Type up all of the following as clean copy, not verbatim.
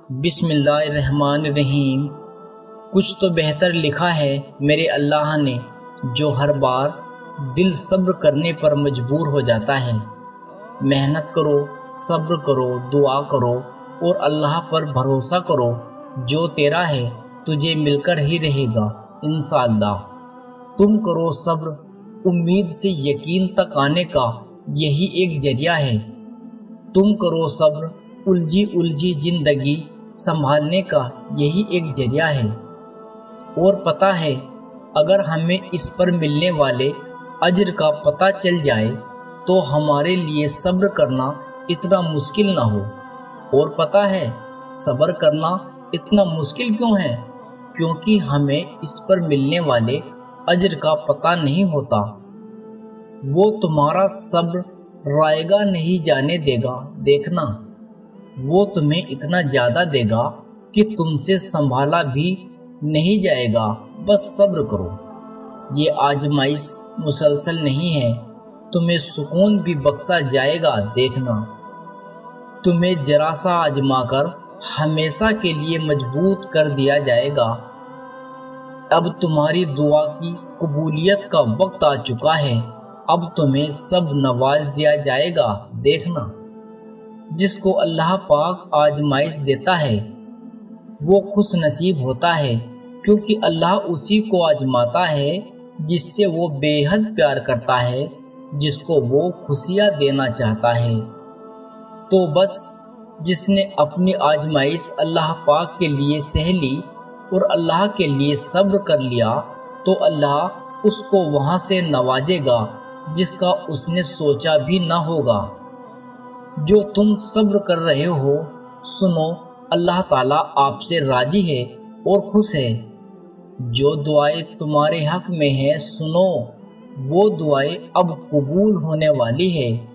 بسم اللہ الرحمن الرحیم۔ کچھ تو بہتر لکھا ہے میرے اللہ نے، جو ہر بار دل صبر کرنے پر مجبور ہو جاتا ہے۔ محنت کرو، صبر کرو، دعا کرو اور اللہ پر بھروسہ کرو، جو تیرا ہے تجھے مل کر ہی رہے گا انشاءاللہ۔ تم کرو صبر، امید سے یقین تک آنے کا یہی ایک ذریعہ ہے۔ تم کرو صبر، الجھی زندگی سنبھالنے کا یہی ایک ذریعہ ہے۔ اور پتہ ہے اگر ہمیں اس پر ملنے والے اجر کا پتہ چل جائے تو ہمارے لیے صبر کرنا اتنا مشکل نہ ہو۔ اور پتہ ہے صبر کرنا اتنا مشکل کیوں ہے؟ کیونکہ ہمیں اس پر ملنے والے اجر کا پتہ نہیں ہوتا۔ وہ تمہارا صبر رائے گا نہیں جانے دے گا، دیکھنا وہ تمہیں اتنا زیادہ دے گا کہ تم سے سنبھالا بھی نہیں جائے گا۔ بس صبر کرو، یہ آزمائش مسلسل نہیں ہے، تمہیں سکون بھی بخشا جائے گا، دیکھنا تمہیں ذرا سا آزما کر ہمیشہ کے لیے مضبوط کر دیا جائے گا۔ اب تمہاری دعا کی قبولیت کا وقت آ چکا ہے، اب تمہیں سب نواز دیا جائے گا، دیکھنا جس کو اللہ پاک آزمائش دیتا ہے وہ خوش نصیب ہوتا ہے، کیونکہ اللہ اسی کو آزماتا ہے جس سے وہ بے حد پیار کرتا ہے، جس کو وہ خوشیاں دینا چاہتا ہے۔ تو بس جس نے اپنی آزمائش اللہ پاک کے لیے سہ لی اور اللہ کے لیے صبر کر لیا تو اللہ اس کو وہاں سے نوازے گا جس کا اس نے سوچا بھی نہ ہوگا۔ جو تم صبر کر رہے ہو، سنو اللہ تعالیٰ آپ سے راضی ہے اور خوش ہے۔ جو دعائیں تمہارے حق میں ہیں، سنو وہ دعائیں اب قبول ہونے والی ہے۔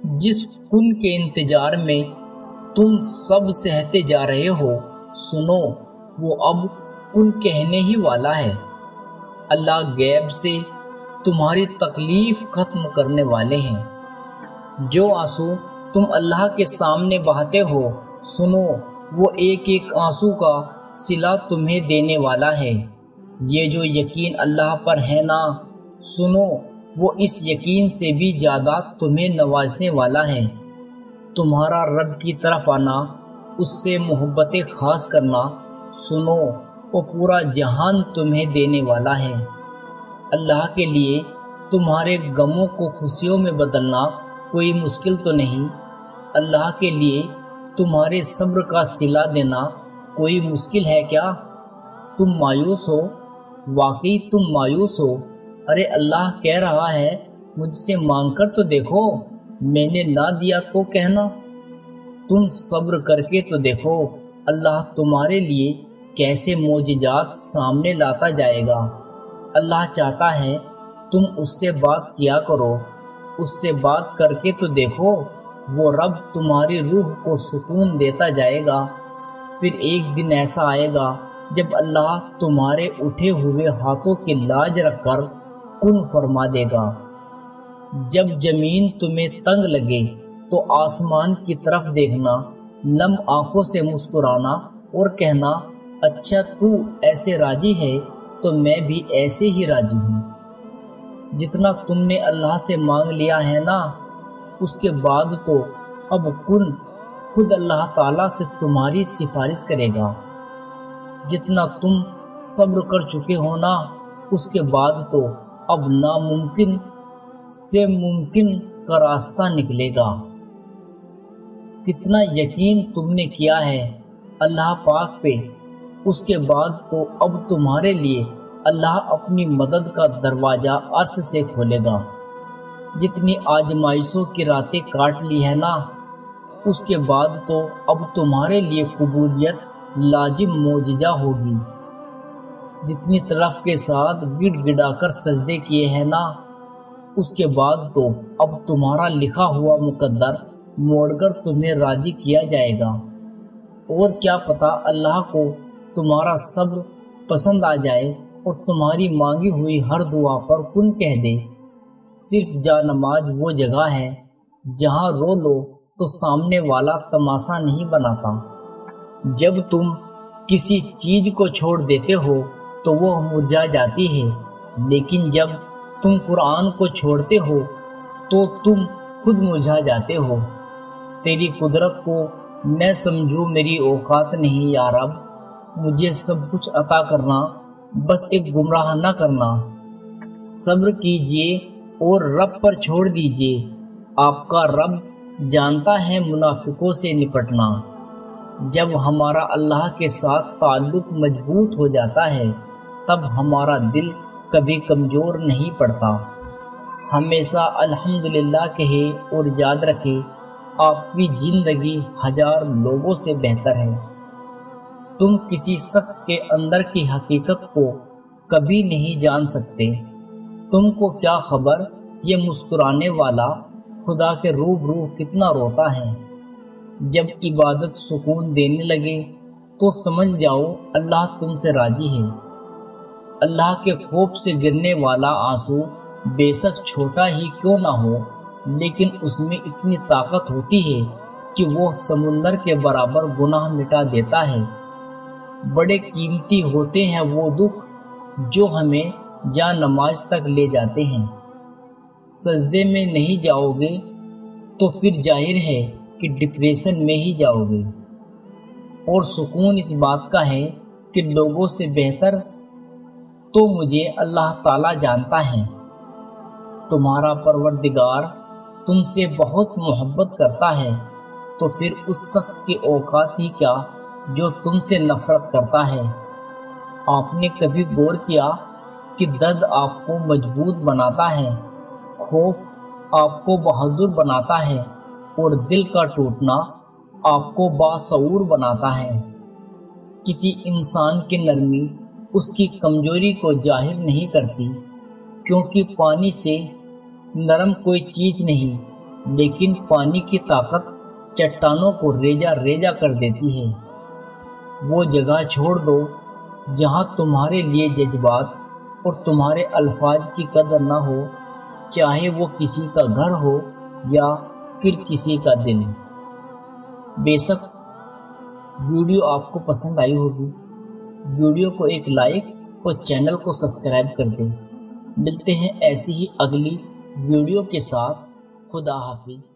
جس کن کے انتظار میں تم سب سہتے جا رہے ہو، سنو وہ اب کن کہنے ہی والا ہے۔ اللہ غیب سے تمہاری تکلیف ختم کرنے والے ہیں۔ جو آنسو تم اللہ کے سامنے بہاتے ہو، سنو وہ ایک ایک آنسو کا صلہ تمہیں دینے والا ہے۔ یہ جو یقین اللہ پر ہے نا، سنو وہ اس یقین سے بھی زیادہ تمہیں نوازنے والا ہے۔ تمہارا رب کی طرف آنا، اس سے محبت خاص کرنا، سنو وہ پورا جہان تمہیں دینے والا ہے۔ اللہ کے لیے تمہارے غموں کو خوشیوں میں بدلنا کوئی مشکل تو نہیں، اللہ کے لیے تمہارے صبر کا صلہ دینا کوئی مشکل ہے کیا؟ تم مایوس ہو، واقعی تم مایوس ہو؟ ارے اللہ کہہ رہا ہے مجھ سے مانگ کر تو دیکھو، میں نے نہ دیا تو کہنا؟ تم صبر کر کے تو دیکھو اللہ تمہارے لیے کیسے معجزات سامنے لاتا جائے گا۔ اللہ چاہتا ہے تم اس سے بات کیا کرو، اس سے بات کر کے تو دیکھو، وہ رب تمہاری روح کو سکون دیتا جائے گا۔ پھر ایک دن ایسا آئے گا جب اللہ تمہارے اٹھے ہوئے ہاتھوں کی لاج رکھ کر کن فرما دے گا۔ جب زمین تمہیں تنگ لگے تو آسمان کی طرف دیکھنا، نم آنکھوں سے مسکرانا اور کہنا اچھا تو ایسے راضی ہے تو میں بھی ایسے ہی راضی ہوں۔ جتنا تم نے اللہ سے مانگ لیا ہے نا، اس کے بعد تو اب کن خود اللہ تعالیٰ سے تمہاری سفارش کرے گا۔ جتنا تم صبر کر چکے ہو نا، اس کے بعد تو اب ناممکن سے ممکن کا راستہ نکلے گا۔ کتنا یقین تم نے کیا ہے اللہ پاک پہ، اس کے بعد تو اب تمہارے لیے اللہ اپنی مدد کا دروازہ عرش سے کھولے گا۔ جتنی آزمائشوں کی راتیں کاٹ لی ہے نا، اس کے بعد تو اب تمہارے لیے قبولیت لازم معجزہ ہوگی۔ جتنی طرف کے ساتھ گڑ گڑا کر سجدے کیے ہیں نا، اس کے بعد تو اب تمہارا لکھا ہوا مقدر موڑ کر تمہیں راضی کیا جائے گا۔ اور کیا پتہ اللہ کو تمہارا صبر پسند آ جائے اور تمہاری مانگی ہوئی ہر دعا پر کن کہہ دے۔ صرف جا نماز وہ جگہ ہے جہاں رو لو تو سامنے والا تماشا نہیں بناتا۔ جب تم کسی چیز کو چھوڑ دیتے ہو تو وہ مرجھا جاتی ہے، لیکن جب تم قرآن کو چھوڑتے ہو تو تم خود مرجھا جاتے ہو۔ تیری قدرت کو میں سمجھوں میری اوقات نہیں یا رب، مجھے سب کچھ عطا کرنا، بس ایک گمراہ نہ کرنا۔ صبر کیجئے اور رب پر چھوڑ دیجئے، آپ کا رب جانتا ہے منافقوں سے نپٹنا۔ جب ہمارا اللہ کے ساتھ تعلق مضبوط ہو جاتا ہے تب ہمارا دل کبھی کمزور نہیں پڑتا۔ ہمیشہ الحمدللہ کہے اور یاد رکھے آپ کی زندگی ہزار لوگوں سے بہتر ہے۔ تم کسی شخص کے اندر کی حقیقت کو کبھی نہیں جان سکتے۔ تم کو کیا خبر یہ مسکرانے والا خدا کے روبرو کتنا روتا ہے۔ جب عبادت سکون دینے لگے تو سمجھ جاؤ اللہ تم سے راضی ہے۔ اللہ کے خوف سے گرنے والا آنسو بے شک چھوٹا ہی کیوں نہ ہو، لیکن اس میں اتنی طاقت ہوتی ہے کہ وہ سمندر کے برابر گناہ مٹا دیتا ہے۔ بڑے قیمتی ہوتے ہیں وہ دکھ جو ہمیں جا نماز تک لے جاتے ہیں۔ سجدے میں نہیں جاؤ گے تو پھر ظاہر ہے کہ ڈپریشن میں ہی جاؤ گے۔ اور سکون اس بات کا ہے کہ لوگوں سے بہتر تو مجھے اللہ تعالیٰ جانتا ہے۔ تمہارا پروردگار تم سے بہت محبت کرتا ہے تو پھر اس شخص کی اوقات ہی کیا جو تم سے نفرت کرتا ہے۔ آپ نے کبھی غور کیا کہ درد آپ کو مضبوط بناتا ہے، خوف آپ کو بہادر بناتا ہے اور دل کا ٹوٹنا آپ کو باصعور بناتا ہے۔ کسی انسان کی نرمی اس کی کمزوری کو ظاہر نہیں کرتی، کیونکہ پانی سے نرم کوئی چیز نہیں، لیکن پانی کی طاقت چٹانوں کو ریزہ ریزہ کر دیتی ہے۔ وہ جگہ چھوڑ دو جہاں تمہارے لیے جذبات اور تمہارے الفاظ کی قدر نہ ہو، چاہے وہ کسی کا گھر ہو یا پھر کسی کا دل۔ بے شک ویڈیو آپ کو پسند آئی ہوگی، ویڈیو کو ایک لائک اور چینل کو سبسکرائب کر دیں۔ ملتے ہیں ایسی ہی اگلی ویڈیو کے ساتھ۔ خدا حافظ۔